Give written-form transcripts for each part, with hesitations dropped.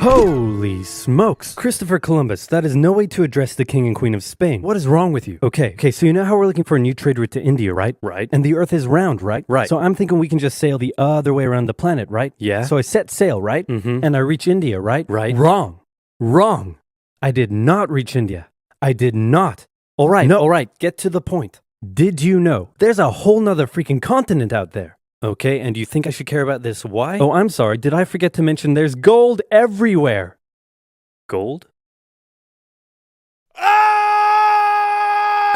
Holy smokes! Christopher Columbus, that is no way to address the King and Queen of Spain. What is wrong with you? Okay, so you know how we're looking for a new trade route to India, right? Right. And the Earth is round, right? Right. So I'm thinking we can just sail the other way around the planet, right? Yeah. So I set sail, right? Mm-hmm. And I reach India, right? Right. Wrong. Wrong. I did not reach India. I did not. All right. No. All right. Get to the point. Did you know there's a whole nother freaking continent out there? Okay, and you think I should care about this? Why? Oh, I'm sorry. Did I forget to mention there's gold everywhere? Gold?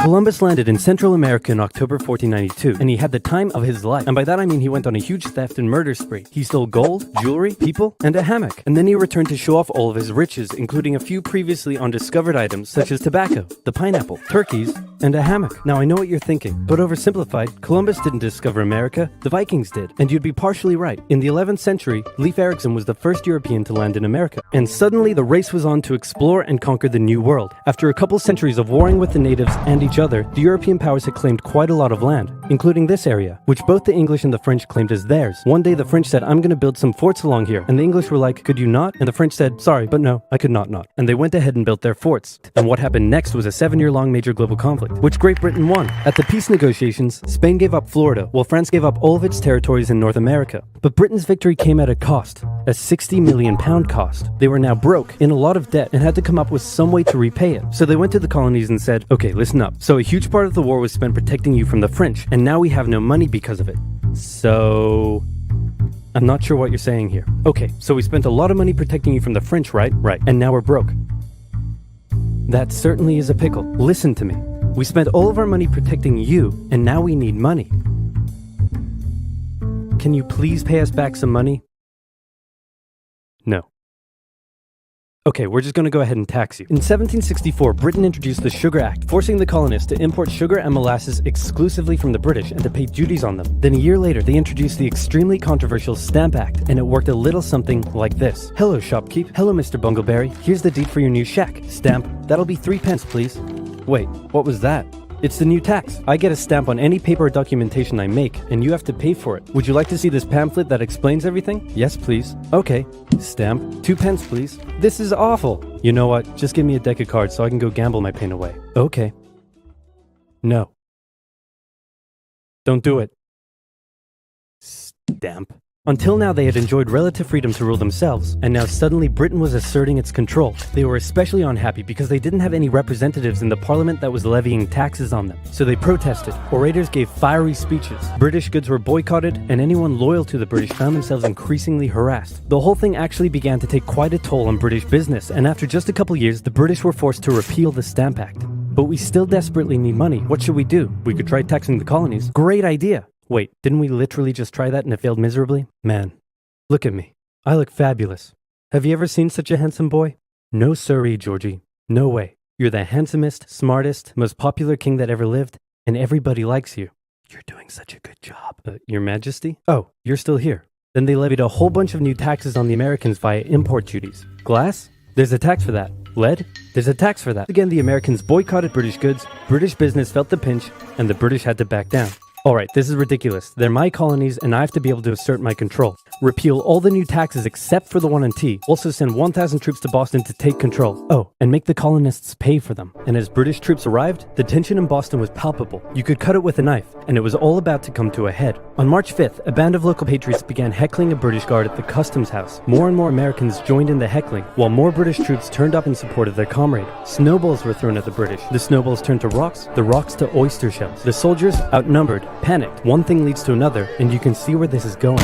Columbus landed in Central America in October 1492, and he had the time of his life. And by that I mean he went on a huge theft and murder spree. He stole gold, jewelry, people, and a hammock. And then he returned to show off all of his riches, including a few previously undiscovered items such as tobacco, the pineapple, turkeys, and a hammock. Now I know what you're thinking, but oversimplified, Columbus didn't discover America, the Vikings did. And you'd be partially right. In the 11th century, Leif Erikson was the first European to land in America. And suddenly the race was on to explore and conquer the New World. After a couple centuries of warring with the natives and each other, the European powers had claimed quite a lot of land, including this area, which both the English and the French claimed as theirs. One day the French said, "I'm gonna build some forts along here." And the English were like, "Could you not?" And the French said, "Sorry, but no, I could not." And they went ahead and built their forts. And what happened next was a 7-year-long major global conflict, which Great Britain won. At the peace negotiations, Spain gave up Florida, while France gave up all of its territories in North America. But Britain's victory came at a cost, a £60 million cost. They were now broke, in a lot of debt, and had to come up with some way to repay it. So they went to the colonies and said, "Okay, listen up. So a huge part of the war was spent protecting you from the French, and now we have no money because of it. So I'm not sure what you're saying here. Okay, so we spent a lot of money protecting you from the French, right? Right. And now we're broke." That certainly is a pickle. Listen to me. We spent all of our money protecting you, and now we need money. Can you please pay us back some money? No. Okay, we're just going to go ahead and tax you. In 1764, Britain introduced the Sugar Act, forcing the colonists to import sugar and molasses exclusively from the British and to pay duties on them. Then a year later, they introduced the extremely controversial Stamp Act, and it worked a little something like this. "Hello, shopkeep. Hello, Mr. Bungleberry. Here's the deed for your new shack. Stamp. That'll be 3 pence, please." Wait, what was that? It's the new tax. I get a stamp on any paper or documentation I make, and you have to pay for it. Would you like to see this pamphlet that explains everything? Yes, please. Okay. Stamp. 2 pence, please. This is awful. You know what? Just give me a deck of cards so I can go gamble my pain away. Okay. No. Don't do it. Stamp. Until now, they had enjoyed relative freedom to rule themselves, and now suddenly Britain was asserting its control. They were especially unhappy because they didn't have any representatives in the parliament that was levying taxes on them. So they protested. Orators gave fiery speeches. British goods were boycotted, and anyone loyal to the British found themselves increasingly harassed. The whole thing actually began to take quite a toll on British business, and after just a couple years, the British were forced to repeal the Stamp Act. But we still desperately need money. What should we do? We could try taxing the colonies. Great idea. Wait, didn't we literally just try that and it failed miserably? Man, look at me. I look fabulous. Have you ever seen such a handsome boy? No siree, Georgie. No way. You're the handsomest, smartest, most popular king that ever lived, and everybody likes you. You're doing such a good job. Your Majesty? Oh, you're still here. Then they levied a whole bunch of new taxes on the Americans via import duties. Glass? There's a tax for that. Lead? There's a tax for that. Again, the Americans boycotted British goods, British business felt the pinch, and the British had to back down. Alright, this is ridiculous. They're my colonies and I have to be able to assert my control. Repeal all the new taxes except for the one on tea. Also send 1,000 troops to Boston to take control. Oh, and make the colonists pay for them. And as British troops arrived, the tension in Boston was palpable. You could cut it with a knife, and it was all about to come to a head. On March 5th, a band of local patriots began heckling a British guard at the customs house. More and more Americans joined in the heckling, while more British troops turned up in support of their comrade. Snowballs were thrown at the British. The snowballs turned to rocks, the rocks to oyster shells. The soldiers, outnumbered, panicked. One thing leads to another, and you can see where this is going.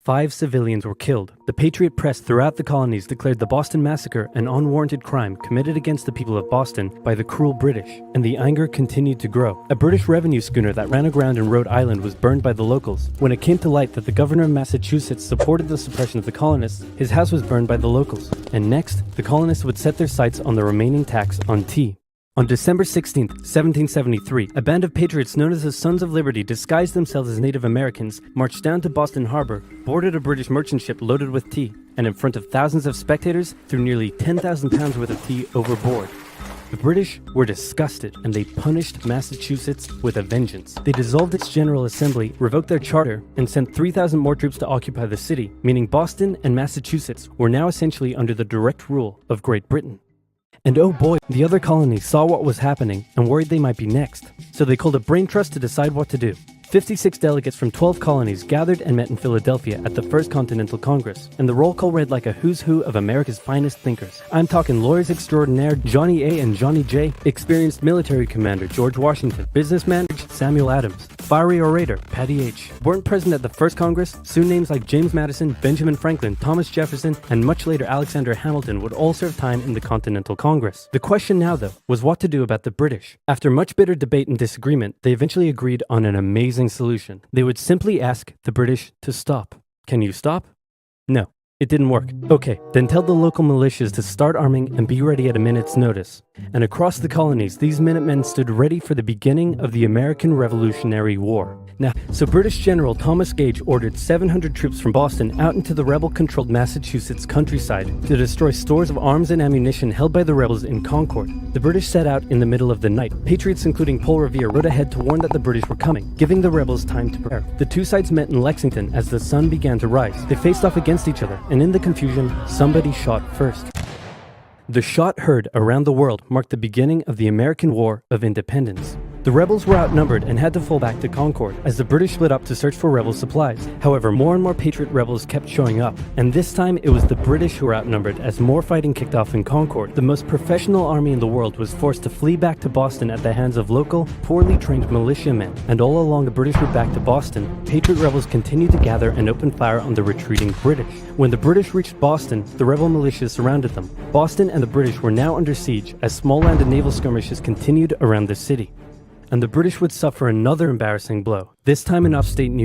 5 civilians were killed. The Patriot press throughout the colonies declared the Boston Massacre an unwarranted crime committed against the people of Boston by the cruel British, and the anger continued to grow. A British revenue schooner that ran aground in Rhode Island was burned by the locals. When it came to light that the governor of Massachusetts supported the suppression of the colonists, his house was burned by the locals. And next, the colonists would set their sights on the remaining tax on tea. On December 16, 1773, a band of patriots known as the Sons of Liberty disguised themselves as Native Americans, marched down to Boston Harbor, boarded a British merchant ship loaded with tea, and in front of thousands of spectators, threw nearly 10,000 pounds worth of tea overboard. The British were disgusted, and they punished Massachusetts with a vengeance. They dissolved its General Assembly, revoked their charter, and sent 3,000 more troops to occupy the city, meaning Boston and Massachusetts were now essentially under the direct rule of Great Britain. And oh boy, the other colonies saw what was happening and worried they might be next. So they called a brain trust to decide what to do. 56 delegates from 12 colonies gathered and met in Philadelphia at the First Continental Congress, and the roll call read like a who's who of America's finest thinkers. I'm talking lawyers extraordinaire Johnny A and Johnny J, experienced military commander George Washington, businessman Samuel Adams, fiery orator Patty H. Weren't present at the first Congress, soon names like James Madison, Benjamin Franklin, Thomas Jefferson, and much later Alexander Hamilton would all serve time in the Continental Congress. The question now, though, was what to do about the British. After much bitter debate and disagreement, they eventually agreed on an amazing solution. They would simply ask the British to stop. Can you stop? No, it didn't work. Okay, then tell the local militias to start arming and be ready at a minute's notice. And across the colonies, these Minutemen stood ready for the beginning of the American Revolutionary War. Now, so British General Thomas Gage ordered 700 troops from Boston out into the rebel-controlled Massachusetts countryside to destroy stores of arms and ammunition held by the rebels in Concord. The British set out in the middle of the night. Patriots including Paul Revere rode ahead to warn that the British were coming, giving the rebels time to prepare. The two sides met in Lexington as the sun began to rise. They faced off against each other, and in the confusion, somebody shot first. The shot heard around the world marked the beginning of the American War of Independence. The rebels were outnumbered and had to fall back to Concord as the British split up to search for rebel supplies. However, more and more Patriot rebels kept showing up, and this time it was the British who were outnumbered as more fighting kicked off in Concord. The most professional army in the world was forced to flee back to Boston at the hands of local, poorly trained militiamen, and all along the British route back to Boston, Patriot rebels continued to gather and open fire on the retreating British. When the British reached Boston, the rebel militias surrounded them. Boston and the British were now under siege as small land and naval skirmishes continued around the city. And the British would suffer another embarrassing blow, this time in upstate New York.